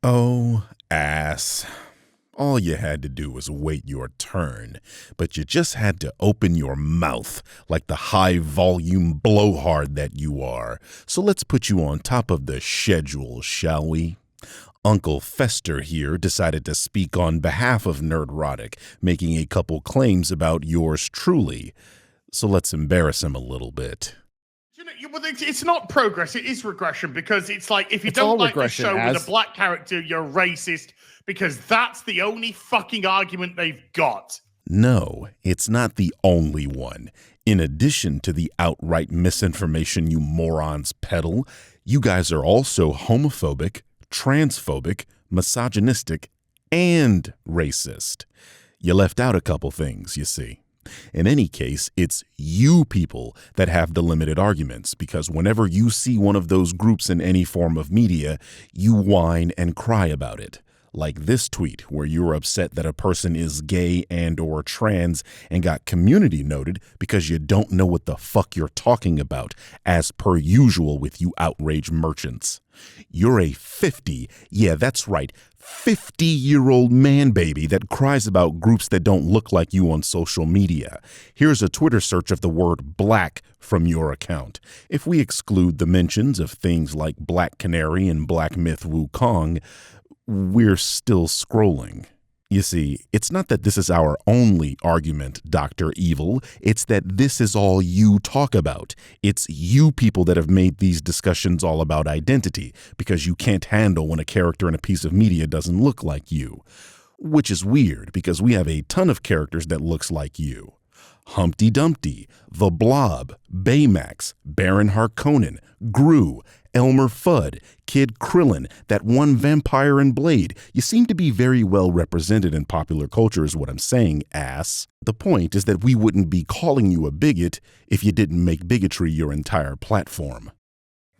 Oh, ass. All you had to do was wait your turn, but you just had to open your mouth like the high-volume blowhard that you are. So let's put you on top of the schedule, shall we? Uncle Fester here decided to speak on behalf of Nerdrotic, making a couple claims about yours truly. So let's embarrass him a little bit. It's not progress, it is regression, because it's like, if you don't like the show with a black character, you're racist, because that's the only fucking argument they've got. No, it's not the only one. In addition to the outright misinformation you morons peddle, you guys are also homophobic, transphobic, misogynistic, and racist. You left out a couple things, you see. In any case, it's you people that have the limited arguments, because whenever you see one of those groups in any form of media, you whine and cry about it. Like this tweet where you're upset that a person is gay and or trans and got community noted because you don't know what the fuck you're talking about, as per usual with you outrage merchants. You're a 50-year-old man baby that cries about groups that don't look like you on social media. Here's a Twitter search of the word black from your account. If we exclude the mentions of things like Black Canary and Black Myth Wukong, we're still scrolling. You see, it's not that this is our only argument, Dr. Evil. It's that this is all you talk about. It's you people that have made these discussions all about identity, because you can't handle when a character in a piece of media doesn't look like you. Which is weird, because we have a ton of characters that looks like you. Humpty Dumpty, The Blob, Baymax, Baron Harkonnen, Gru, Elmer Fudd, Kid Krillin, that one vampire in Blade. You seem to be very well represented in popular culture is what I'm saying, ass. The point is that we wouldn't be calling you a bigot if you didn't make bigotry your entire platform.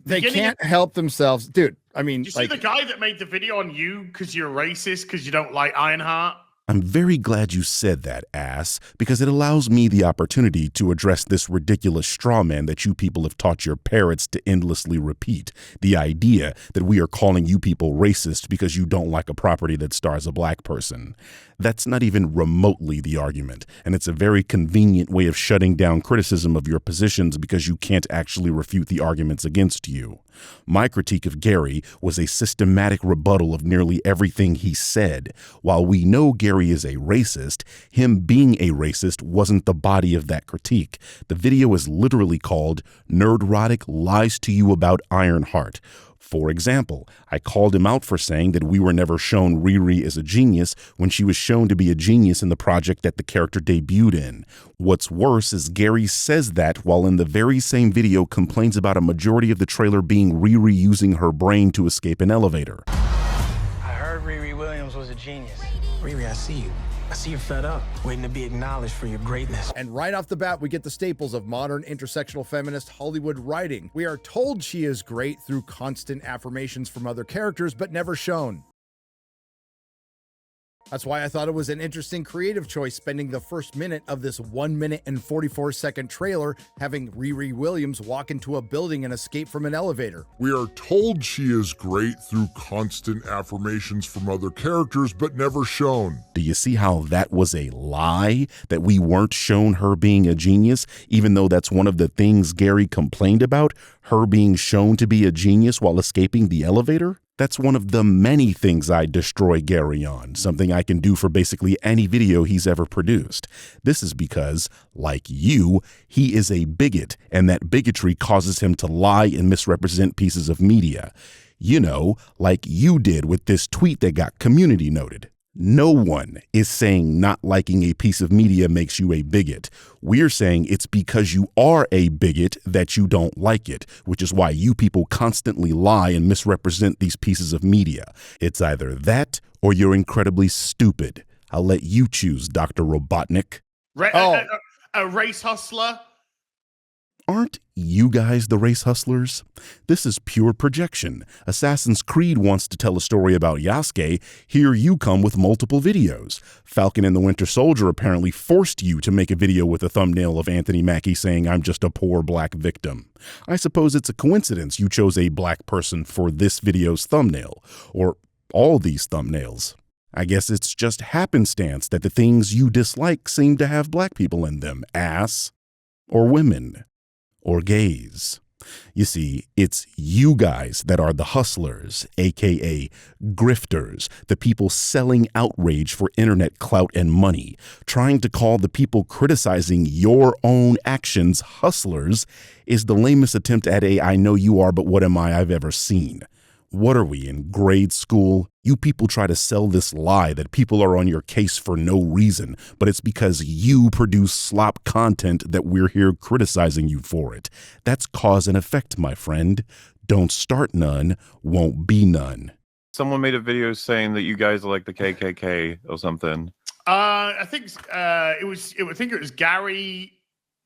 They can't help themselves. Dude, I mean... You see the guy that made the video on you because you're racist, because you don't like Ironheart? I'm very glad you said that, ass, because it allows me the opportunity to address this ridiculous straw man that you people have taught your parrots to endlessly repeat. The idea that we are calling you people racist because you don't like a property that stars a black person. That's not even remotely the argument, and it's a very convenient way of shutting down criticism of your positions because you can't actually refute the arguments against you. My critique of Gary was a systematic rebuttal of nearly everything he said. While we know Gary is a racist, him being a racist wasn't the body of that critique. The video is literally called Nerdrotic Lies to You About Ironheart. For example, I called him out for saying that we were never shown Riri as a genius when she was shown to be a genius in the project that the character debuted in. What's worse is Gary says that while in the very same video complains about a majority of the trailer being Riri using her brain to escape an elevator. I heard Riri Williams was a genius. Riri, I see you. I see you're fed up, waiting to be acknowledged for your greatness. And right off the bat, we get the staples of modern intersectional feminist Hollywood writing. We are told she is great through constant affirmations from other characters, but never shown. That's why I thought it was an interesting creative choice spending the first minute of this 1 minute and 44-second trailer having Riri Williams walk into a building and escape from an elevator. We are told she is great through constant affirmations from other characters, but never shown. Do you see how that was a lie? That we weren't shown her being a genius, even though that's one of the things Gary complained about, her being shown to be a genius while escaping the elevator? That's one of the many things I destroy Gary on, something I can do for basically any video he's ever produced. This is because, like you, he is a bigot, and that bigotry causes him to lie and misrepresent pieces of media. You know, like you did with this tweet that got community noted. No one is saying not liking a piece of media makes you a bigot. We're saying it's because you are a bigot that you don't like it, which is why you people constantly lie and misrepresent these pieces of media. It's either that or you're incredibly stupid. I'll let you choose, Dr. Robotnik. A race hustler? Aren't you guys the race hustlers? This is pure projection. Assassin's Creed wants to tell a story about Yasuke. Here you come with multiple videos. Falcon and the Winter Soldier apparently forced you to make a video with a thumbnail of Anthony Mackie saying, "I'm just a poor black victim." I suppose it's a coincidence you chose a black person for this video's thumbnail. Or all these thumbnails. I guess it's just happenstance that the things you dislike seem to have black people in them, ass, or women, or gays. You see, it's you guys that are the hustlers, aka grifters, the people selling outrage for internet clout and money. Trying to call the people criticizing your own actions hustlers is the lamest attempt at a I know you are, but what am I've ever seen. What are we, in grade school? You people try to sell this lie that people are on your case for no reason, but it's because you produce slop content that we're here criticizing you for it. That's cause and effect, my friend. Don't start none, won't be none. Someone made a video saying that you guys are like the KKK or something. I think it was Gary.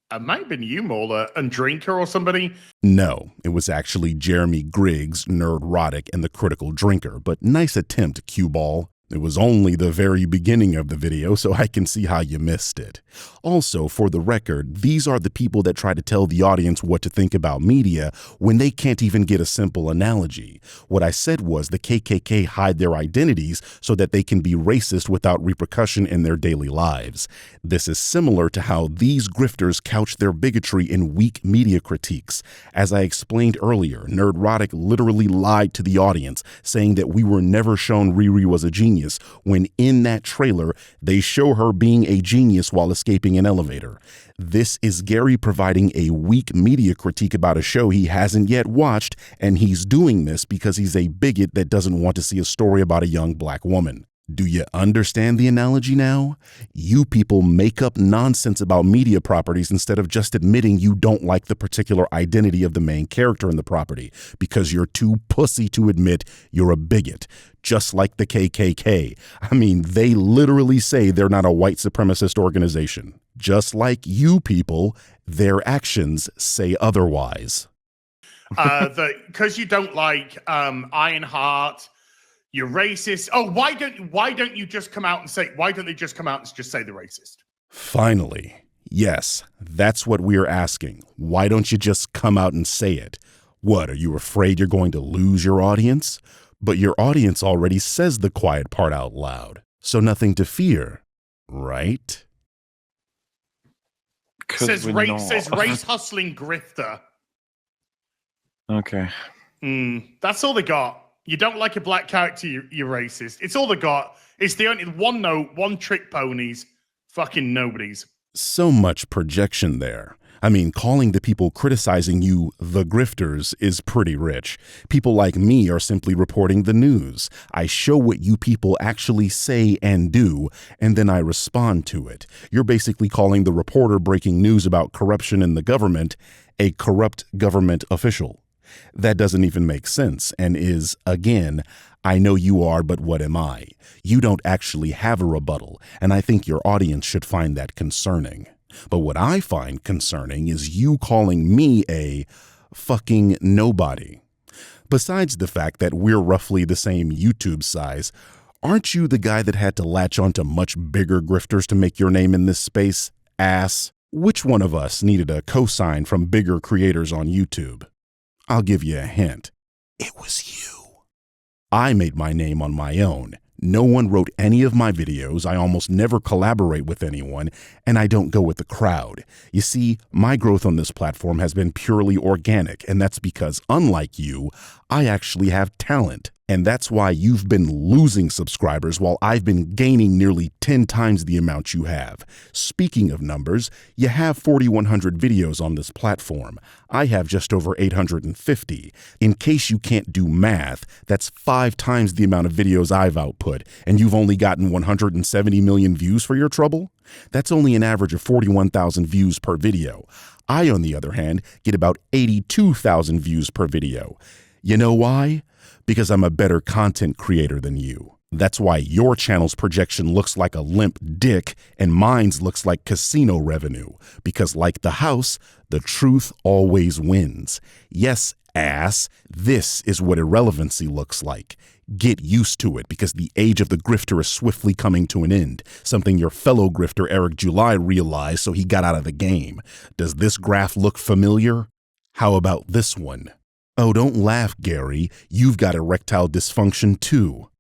It might have been you, Mola, and Drinker or somebody. No, it was actually Jeremy Griggs, Nerdrotic, and the Critical Drinker, but nice attempt, cue ball. It was only the very beginning of the video, so I can see how you missed it. Also, for the record, these are the people that try to tell the audience what to think about media when they can't even get a simple analogy. What I said was the KKK hide their identities so that they can be racist without repercussion in their daily lives. This is similar to how these grifters couch their bigotry in weak media critiques. As I explained earlier, Nerdrotic literally lied to the audience, saying that we were never shown Riri was a genius, when in that trailer, they show her being a genius while escaping an elevator. This is Gary providing a weak media critique about a show he hasn't yet watched, and he's doing this because he's a bigot that doesn't want to see a story about a young black woman. Do you understand the analogy now? You people make up nonsense about media properties instead of just admitting you don't like the particular identity of the main character in the property because you're too pussy to admit you're a bigot, just like the KKK. I mean, they literally say they're not a white supremacist organization. Just like you people, their actions say otherwise. Because you don't like Ironheart, you're racist. Oh, why don't you just come out and say, why don't they just come out and just say they're racist? Finally. Yes, that's what we're asking. Why don't you just come out and say it? What, are you afraid you're going to lose your audience? But your audience already says the quiet part out loud, so nothing to fear, right? Says race hustling grifter. Okay. That's all they got. You don't like a black character, you're racist. It's all they got. It's the only one note, one trick ponies, fucking nobodies. So much projection there. I mean, calling the people criticizing you the grifters is pretty rich. People like me are simply reporting the news. I show what you people actually say and do, and then I respond to it. You're basically calling the reporter breaking news about corruption in the government a corrupt government official. That doesn't even make sense and is, again, I know you are, but what am I? You don't actually have a rebuttal, and I think your audience should find that concerning. But what I find concerning is you calling me a fucking nobody. Besides the fact that we're roughly the same YouTube size, aren't you the guy that had to latch onto much bigger grifters to make your name in this space, ass? Which one of us needed a cosign from bigger creators on YouTube? I'll give you a hint. It was you. I made my name on my own. No one wrote any of my videos, I almost never collaborate with anyone, and I don't go with the crowd. You see, my growth on this platform has been purely organic, and that's because, unlike you, I actually have talent. And that's why you've been losing subscribers while I've been gaining nearly 10 times the amount you have. Speaking of numbers, you have 4,100 videos on this platform. I have just over 850. In case you can't do math, that's 5 times the amount of videos I've output, and you've only gotten 170 million views for your trouble? That's only an average of 41,000 views per video. I, on the other hand, get about 82,000 views per video. You know why? Because I'm a better content creator than you. That's why your channel's projection looks like a limp dick and mine's looks like casino revenue. Because like the house, the truth always wins. Yes, ass, this is what irrelevancy looks like. Get used to it because the age of the grifter is swiftly coming to an end, something your fellow grifter Eric July realized, so he got out of the game. Does this graph look familiar? How about this one? Oh, don't laugh, Gary. You've got erectile dysfunction too.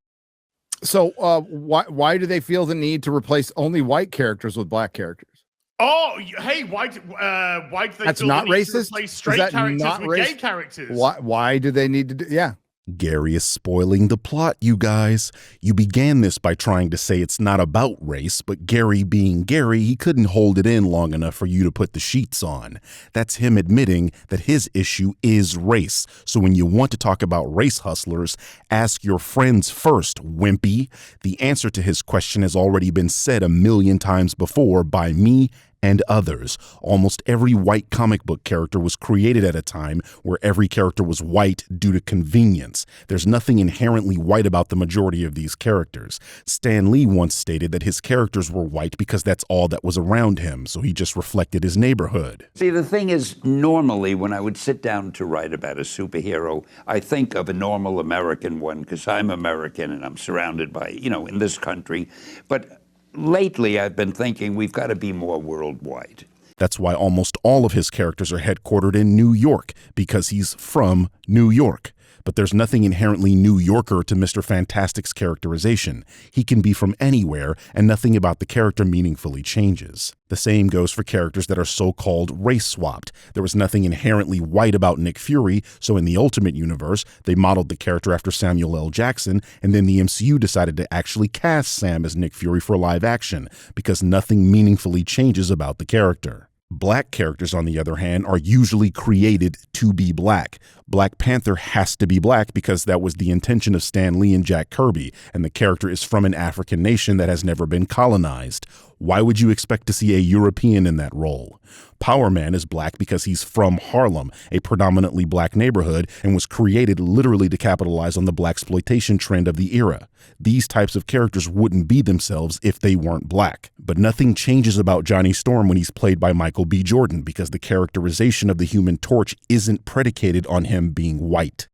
So why do they feel the need to replace only white characters with black characters? Oh, hey, why do they That's feel not the need racist? to replace straight characters with gay characters? Why do they need to do? Yeah. Gary is spoiling the plot, you guys. You began this by trying to say it's not about race, but Gary being Gary, he couldn't hold it in long enough for you to put the sheets on. That's him admitting that his issue is race. So when you want to talk about race hustlers, ask your friends first, wimpy. The answer to his question has already been said a million times before by me and others. Almost every white comic book character was created at a time where every character was white due to convenience. There's nothing inherently white about the majority of these characters. Stan Lee once stated that his characters were white because that's all that was around him, so he just reflected his neighborhood. See, the thing is, normally when I would sit down to write about a superhero, I think of a normal American one because I'm American and I'm surrounded by, in this country. But lately, I've been thinking we've got to be more worldwide. That's why almost all of his characters are headquartered in New York, because he's from New York. But there's nothing inherently New Yorker to Mr. Fantastic's characterization. He can be from anywhere, and nothing about the character meaningfully changes. The same goes for characters that are so-called race-swapped. There was nothing inherently white about Nick Fury, so in the Ultimate Universe, they modeled the character after Samuel L. Jackson, and then the MCU decided to actually cast Sam as Nick Fury for live action, because nothing meaningfully changes about the character. Black characters, on the other hand, are usually created to be black. Black Panther has to be black because that was the intention of Stan Lee and Jack Kirby, and the character is from an African nation that has never been colonized. Why would you expect to see a European in that role? Power Man is black because he's from Harlem, a predominantly black neighborhood, and was created literally to capitalize on the blaxploitation trend of the era. These types of characters wouldn't be themselves if they weren't black. But nothing changes about Johnny Storm when he's played by Michael B. Jordan, because the characterization of the Human Torch isn't predicated on him being white.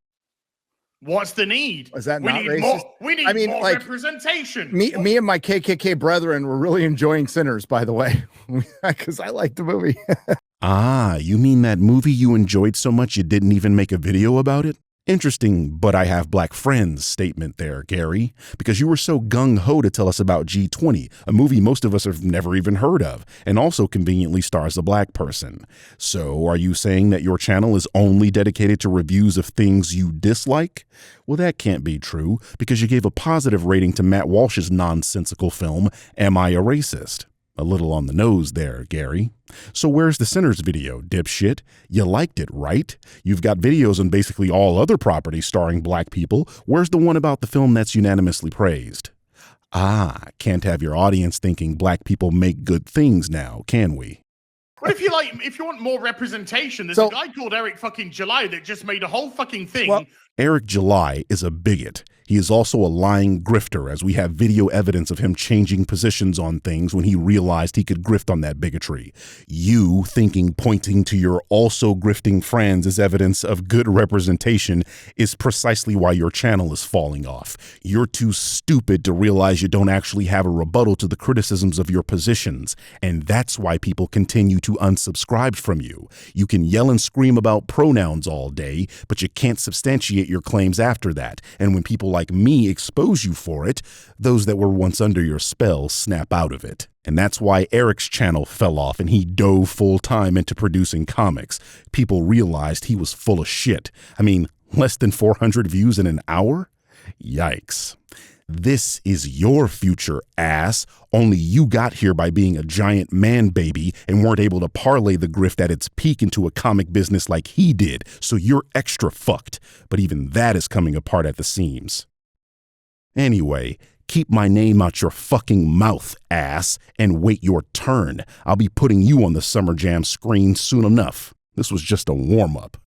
What's the need? Is that we not need racist? We need more representation. Me and my KKK brethren were really enjoying Sinners, by the way, because I like the movie. Ah, you mean that movie you enjoyed so much you didn't even make a video about it? Interesting, but I have black friends statement there, Gary, because you were so gung-ho to tell us about G20, a movie most of us have never even heard of, and also conveniently stars a black person. So are you saying that your channel is only dedicated to reviews of things you dislike? Well, that can't be true, because you gave a positive rating to Matt Walsh's nonsensical film, Am I a Racist? A little on the nose there, Gary. So where's the Sinners video, dipshit? You liked it, right? You've got videos on basically all other properties starring black people. Where's the one about the film that's unanimously praised? Ah, can't have your audience thinking black people make good things now, can we? What if you want more representation? There's a guy called Eric fucking July that just made a whole fucking thing. Well, Eric July is a bigot. He is also a lying grifter, as we have video evidence of him changing positions on things when he realized he could grift on that bigotry. You thinking pointing to your also grifting friends as evidence of good representation is precisely why your channel is falling off. You're too stupid to realize you don't actually have a rebuttal to the criticisms of your positions, and that's why people continue to unsubscribe from you. You can yell and scream about pronouns all day, but you can't substantiate your claims after that, and when people like me expose you for it, those that were once under your spell snap out of it. And that's why Eric's channel fell off and he dove full time into producing comics. People realized he was full of shit. I mean, less than 400 views in an hour? Yikes. This is your future, ass. Only you got here by being a giant man baby and weren't able to parlay the grift at its peak into a comic business like he did, so you're extra fucked. But even that is coming apart at the seams. Anyway, keep my name out your fucking mouth, ass, and wait your turn. I'll be putting you on the Summer Jam screen soon enough. This was just a warm-up.